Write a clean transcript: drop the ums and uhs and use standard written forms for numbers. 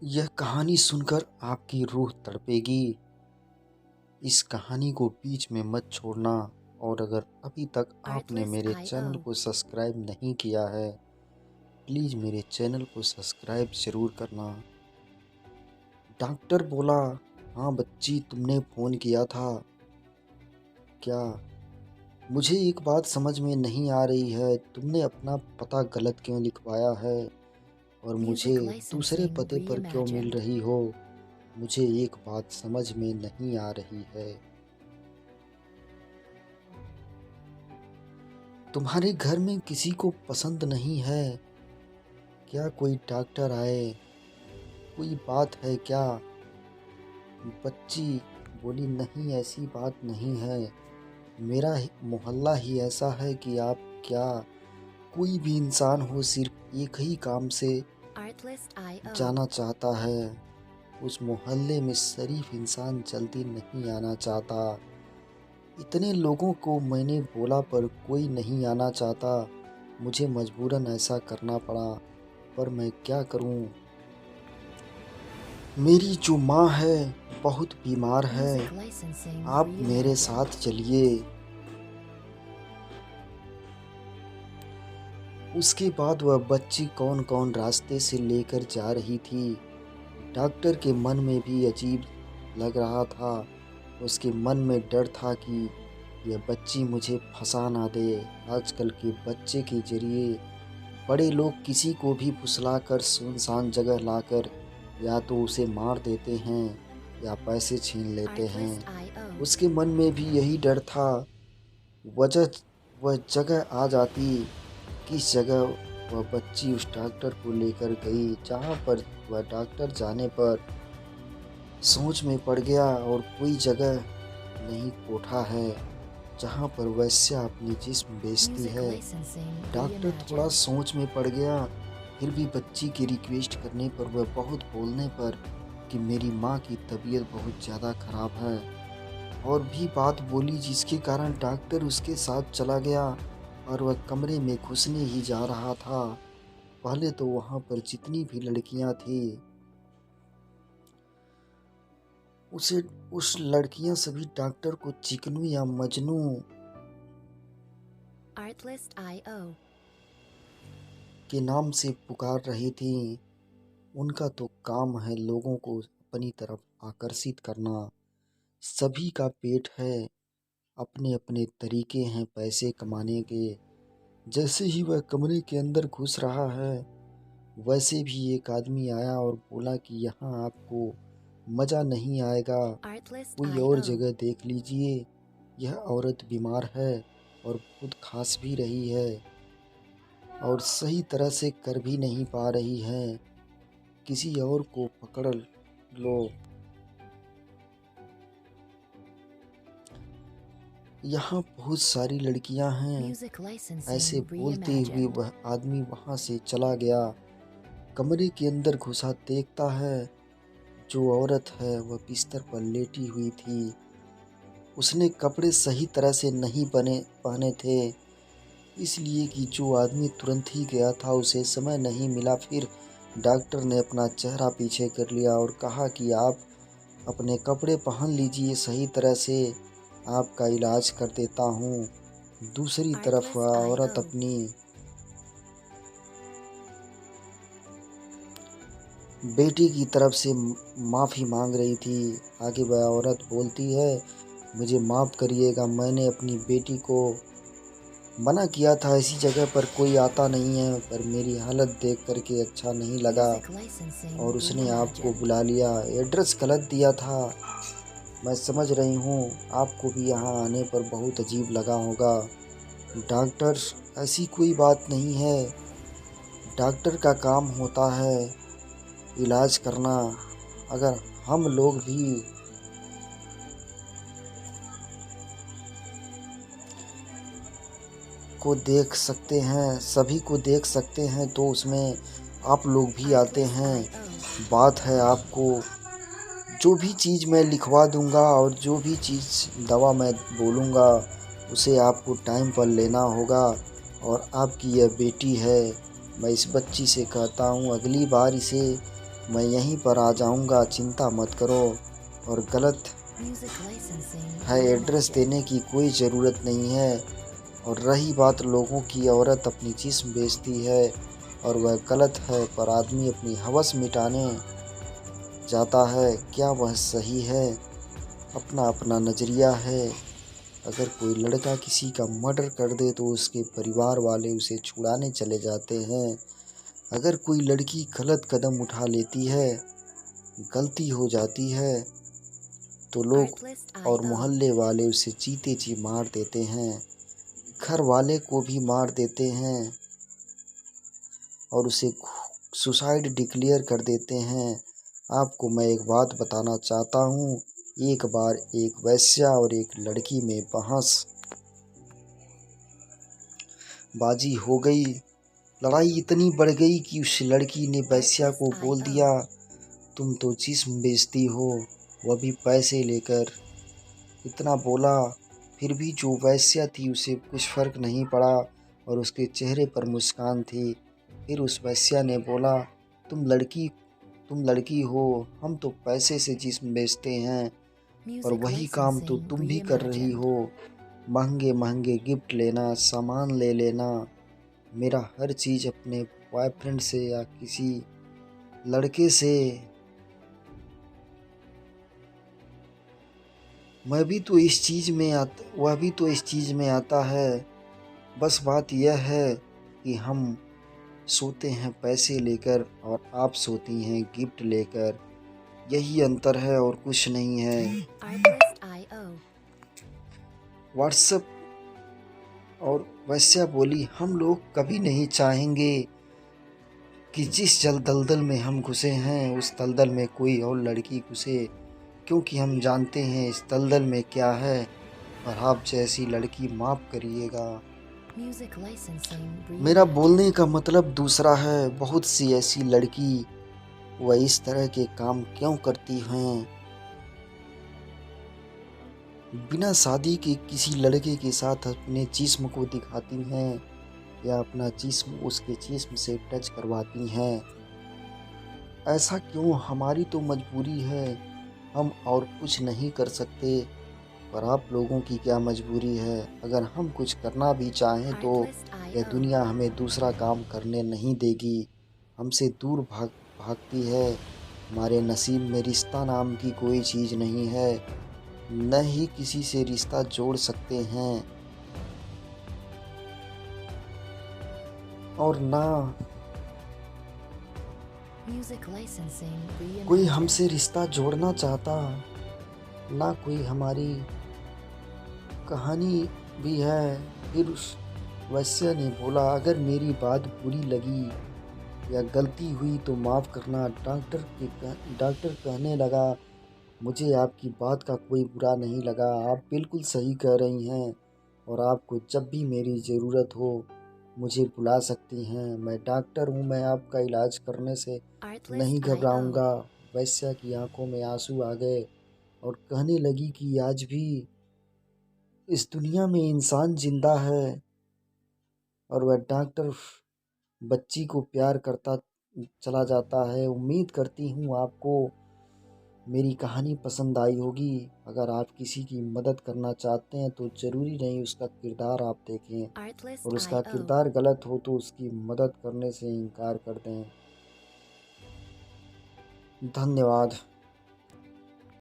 यह कहानी सुनकर आपकी रूह तड़पेगी। इस कहानी को बीच में मत छोड़ना और अगर अभी तक आपने मेरे चैनल Artlist.io को सब्सक्राइब नहीं किया है, प्लीज़ मेरे चैनल को सब्सक्राइब ज़रूर करना। डॉक्टर बोला, हाँ बच्ची, तुमने फ़ोन किया था क्या? मुझे एक बात समझ में नहीं आ रही है, तुमने अपना पता गलत क्यों लिखवाया है और मुझे Music दूसरे licensing पते पर क्यों मिल reimagined. रही हो? मुझे एक बात समझ में नहीं आ रही है। तुम्हारे घर में किसी को पसंद नहीं है क्या? कोई डॉक्टर आए, कोई बात है क्या? बच्ची बोली, नहीं ऐसी बात नहीं है, मेरा मोहल्ला ही ऐसा है कि आप क्या, कोई भी इंसान हो सिर्फ एक ही काम से Artlist.io जाना चाहता है। उस मोहल्ले में शरीफ इंसान जल्दी नहीं आना चाहता। इतने लोगों को मैंने बोला पर कोई नहीं आना चाहता। मुझे मजबूरन ऐसा करना पड़ा, पर मैं क्या करूं? मेरी जो माँ है बहुत बीमार है, Music licensing आप मेरे reimagined. साथ चलिए। उसके बाद वह बच्ची कौन कौन रास्ते से लेकर जा रही थी। डॉक्टर के मन में भी अजीब लग रहा था। उसके मन में डर था कि यह बच्ची मुझे फंसा ना दे। आजकल के बच्चे के जरिए बड़े लोग किसी को भी फुसलाकर सुनसान जगह लाकर या तो उसे मार देते हैं या पैसे छीन लेते हैं। Artlist.io उसके मन में भी यही डर था। वजह वह जगह आ जाती, किस जगह वह बच्ची उस डॉक्टर को लेकर गई, जहाँ पर वह डॉक्टर जाने पर सोच में पड़ गया और कोई जगह नहीं, कोठा है जहाँ पर वैश्या अपनी जिस्म बेचती Music है। licensing डॉक्टर थोड़ा reimagined. सोच में पड़ गया, फिर भी बच्ची की रिक्वेस्ट करने पर, वह बहुत बोलने पर कि मेरी माँ की तबीयत बहुत ज़्यादा ख़राब है, और भी बात बोली जिसके कारण डॉक्टर उसके साथ चला गया। और वह कमरे में घुसने ही जा रहा था, पहले तो वहाँ पर जितनी भी लड़कियाँ थी उसे उस लड़कियाँ सभी डॉक्टर को चिकनू या मजनू Artlist.io के नाम से पुकार रही थी। उनका तो काम है लोगों को अपनी तरफ आकर्षित करना। सभी का पेट है, अपने अपने तरीके हैं पैसे कमाने के। जैसे ही वह कमरे के अंदर घुस रहा है, वैसे भी एक आदमी आया और बोला कि यहाँ आपको मज़ा नहीं आएगा, कोई और Artlist.io जगह देख लीजिए। यह औरत बीमार है और खुद खांस भी रही है और सही तरह से कर भी नहीं पा रही है, किसी और को पकड़ लो। यहाँ बहुत सारी लड़कियाँ हैं। Music ऐसे licensing बोलते हुए reimagined. वह आदमी वहाँ से चला गया। कमरे के अंदर घुसा, देखता है जो औरत है वह बिस्तर पर लेटी हुई थी। उसने कपड़े सही तरह से नहीं पहने थे, इसलिए कि जो आदमी तुरंत ही गया था उसे समय नहीं मिला। फिर डॉक्टर ने अपना चेहरा पीछे कर लिया और कहा कि आप अपने कपड़े पहन लीजिए सही तरह से, आपका इलाज कर देता हूँ। दूसरी तरफ वह औरत Artlist.io अपनी बेटी की तरफ से माफ़ी मांग रही थी। आगे वह औरत बोलती है, मुझे माफ़ करिएगा, मैंने अपनी बेटी को मना किया था ऐसी जगह पर कोई आता नहीं है, पर मेरी हालत देख कर के अच्छा नहीं लगा Music licensing और उसने आपको reimagined. बुला लिया। एड्रेस गलत दिया था, मैं समझ रही हूँ, आपको भी यहाँ आने पर बहुत अजीब लगा होगा। डॉक्टर, ऐसी कोई बात नहीं है, डॉक्टर का काम होता है इलाज करना। अगर हम लोग भी को देख सकते हैं, सभी को देख सकते हैं, तो उसमें आप लोग भी आते हैं। Artlist.io बात है आपको जो भी चीज़ मैं लिखवा दूंगा और जो भी चीज़ दवा मैं बोलूँगा उसे आपको टाइम पर लेना होगा। और आपकी यह बेटी है, मैं इस बच्ची से कहता हूँ अगली बार इसे मैं यहीं पर आ जाऊंगा, चिंता मत करो। और गलत Music licensing है एड्रेस reelected. देने की कोई ज़रूरत नहीं है। और रही बात लोगों की, औरत अपनी जिस्म बेचती है और वह गलत है, पर आदमी अपनी हवस मिटाने जाता है, क्या वह सही है? अपना अपना नज़रिया है। अगर कोई लड़का किसी का मर्डर कर दे तो उसके परिवार वाले उसे छुड़ाने चले जाते हैं। अगर कोई लड़की गलत कदम उठा लेती है, गलती हो जाती है, तो लोग Artlist और IO. मोहल्ले वाले उसे जीते जी मार देते हैं, घर वाले को भी मार देते हैं और उसे सुसाइड डिक्लेयर कर देते हैं। आपको मैं एक बात बताना चाहता हूँ, एक बार एक वेश्या और एक लड़की में बहस बाजी हो गई। लड़ाई इतनी बढ़ गई कि उस लड़की ने वेश्या को Artlist बोल IO. दिया, तुम तो जिस्म बेचती हो, वह भी पैसे लेकर। इतना बोला, फिर भी जो वेश्या थी उसे कुछ फ़र्क नहीं पड़ा और उसके चेहरे पर मुस्कान थी। फिर उस वेश्या ने बोला, तुम लड़की हो, हम तो पैसे से जिस्म बेचते हैं और Music वही काम तो licensing तुम भी कर रही reimagined. हो। महंगे महंगे गिफ्ट लेना, सामान ले लेना, मेरा हर चीज़ अपने बॉयफ्रेंड से या किसी लड़के से। वह भी तो इस चीज़ में आता है। बस बात यह है कि हम सोते हैं पैसे लेकर और आप सोती हैं गिफ्ट लेकर। यही अंतर है और कुछ नहीं है। Artlist IO. व्हाट्सएप और वैश्या बोली, हम लोग कभी नहीं चाहेंगे कि जिस दलदल में हम घुसे हैं उस दलदल में कोई और लड़की घुसे, क्योंकि हम जानते हैं इस दलदल में क्या है। और आप जैसी लड़की माफ़ करिएगा। Music licensing मेरा बोलने reimagined. का मतलब दूसरा है। बहुत सी ऐसी लड़की वह इस तरह के काम क्यों करती हैं? बिना शादी के किसी लड़के के साथ अपने जिस्म को दिखाती हैं या अपना जिस्म उसके जिस्म से टच करवाती हैं। ऐसा क्यों? हमारी तो मजबूरी है, हम और कुछ नहीं कर सकते। पर आप लोगों की क्या मजबूरी है? अगर हम कुछ करना भी चाहें तो Artlist यह IO. दुनिया हमें दूसरा काम करने नहीं देगी, हमसे दूर भागती है। हमारे नसीब में रिश्ता नाम की कोई चीज़ नहीं है, न ही किसी से रिश्ता जोड़ सकते हैं और ना Music licensing कोई reimagined. हमसे रिश्ता जोड़ना चाहता, ना कोई हमारी कहानी भी है। फिर उस वैश्य ने बोला, अगर मेरी बात बुरी लगी या गलती हुई तो माफ़ करना। डॉक्टर कहने लगा, मुझे आपकी बात का कोई बुरा नहीं लगा, आप बिल्कुल सही कह रही हैं और आपको जब भी मेरी ज़रूरत हो मुझे बुला सकती हैं। मैं डॉक्टर हूँ, मैं आपका इलाज करने से नहीं Artlist IO. घबराऊंगा। वैश्या की आंखों में आंसू आ गए और कहने लगी कि आज भी इस दुनिया में इंसान जिंदा है। और वह डॉक्टर बच्ची को प्यार करता चला जाता है। उम्मीद करती हूँ आपको मेरी कहानी पसंद आई होगी। अगर आप किसी की मदद करना चाहते हैं तो ज़रूरी नहीं उसका किरदार आप देखें, और Artlist उसका IO. किरदार गलत हो तो उसकी मदद करने से इनकार कर दें। धन्यवाद।